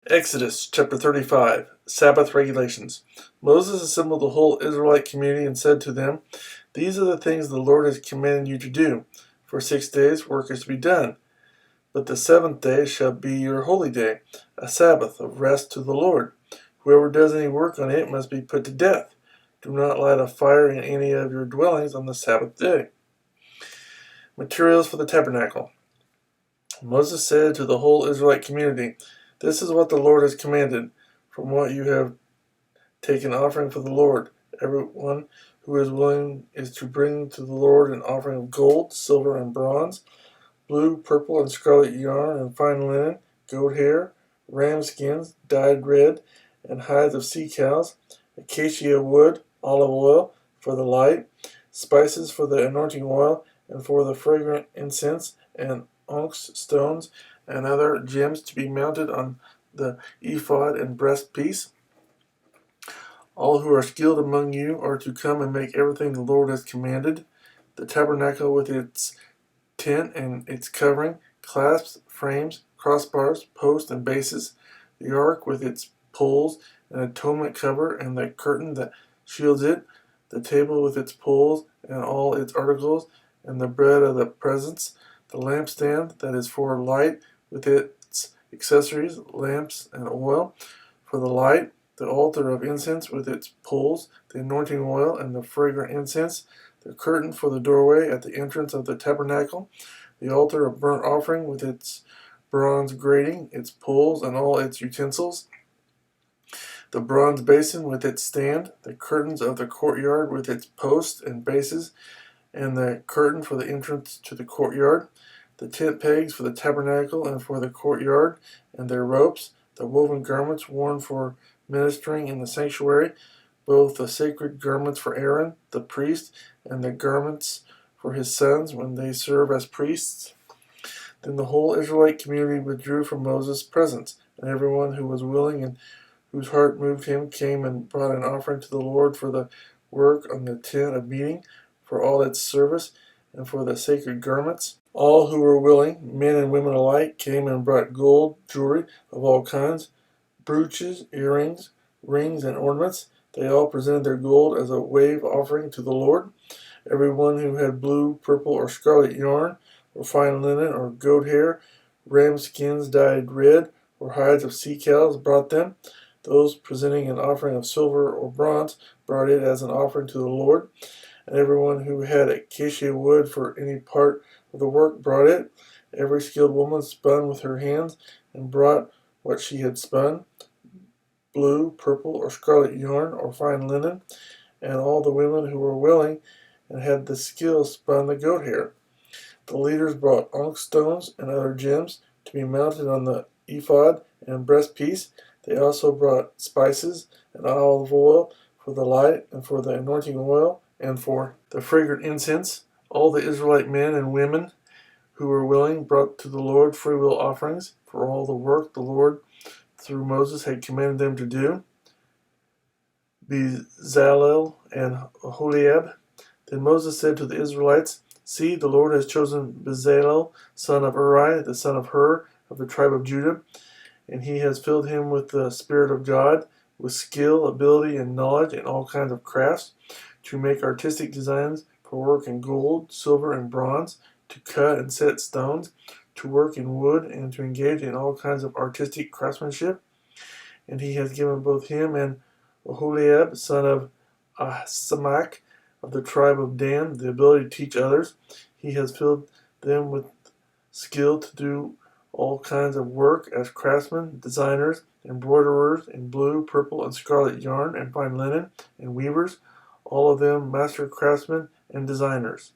Exodus chapter 35, Sabbath Regulations. Moses assembled the whole Israelite community and said to them, "These are the things the Lord has commanded you to do. For 6 days work is to be done, but the seventh day shall be your holy day, a Sabbath of rest to the Lord. Whoever does any work on it must be put to death. Do not light a fire in any of your dwellings on the Sabbath day." Materials for the Tabernacle. Moses said to the whole Israelite community, "This is what the Lord has commanded. From what you have taken offering for the Lord, everyone who is willing is to bring to the Lord an offering of gold, silver, and bronze, blue, purple, and scarlet yarn, and fine linen, goat hair, ram skins, dyed red, and hides of sea cows, acacia wood, olive oil for the light, spices for the anointing oil, and for the fragrant incense, and onyx stones and other gems to be mounted on the ephod and breastpiece. All who are skilled among you are to come and make everything the Lord has commanded: the tabernacle with its tent and its covering, clasps, frames, crossbars, posts, and bases, the ark with its poles and atonement cover and the curtain that shields it, the table with its poles and all its articles, and the bread of the presence, the lampstand that is for light with its accessories, lamps and oil for the light, the altar of incense with its poles, the anointing oil and the fragrant incense, the curtain for the doorway at the entrance of the tabernacle, the altar of burnt offering with its bronze grating, its poles and all its utensils, the bronze basin with its stand, the curtains of the courtyard with its posts and bases, and the curtain for the entrance to the courtyard, the tent pegs for the tabernacle and for the courtyard, and their ropes, the woven garments worn for ministering in the sanctuary, both the sacred garments for Aaron, the priest, and the garments for his sons when they serve as priests. Then the whole Israelite community withdrew from Moses' presence, and everyone who was willing and whose heart moved him came and brought an offering to the Lord for the work on the tent of meeting, for all its service, and for the sacred garments. All who were willing, men and women alike, came and brought gold, jewelry of all kinds, brooches, earrings, rings, and ornaments. They all presented their gold as a wave offering to the Lord. Everyone who had blue, purple, or scarlet yarn, or fine linen, or goat hair, ram skins dyed red, or hides of sea cows brought them. Those presenting an offering of silver or bronze brought it as an offering to the Lord. And everyone who had acacia wood for any part of the work brought it. Every skilled woman spun with her hands and brought what she had spun, blue, purple, or scarlet yarn, or fine linen, and all the women who were willing and had the skill spun the goat hair. The leaders brought onyx stones and other gems to be mounted on the ephod and breastpiece. They also brought spices and olive oil for the light and for the anointing oil and for the fragrant incense. All the Israelite men and women who were willing brought to the Lord freewill offerings for all the work the Lord through Moses had commanded them to do. Zalo and Aholiab. Then Moses said to the Israelites, "See, the Lord has chosen Zalo, son of Uri, the son of Hur, of the tribe of Judah, and he has filled him with the Spirit of God, with skill, ability, and knowledge in all kinds of crafts, to make artistic designs for work in gold, silver, and bronze, to cut and set stones, to work in wood, and to engage in all kinds of artistic craftsmanship. And he has given both him and Aholiab, son of Samac, of the tribe of Dan, the ability to teach others. He has filled them with skill to do all kinds of work as craftsmen, designers, embroiderers in blue, purple, and scarlet yarn and fine linen, and weavers, all of them master craftsmen and designers."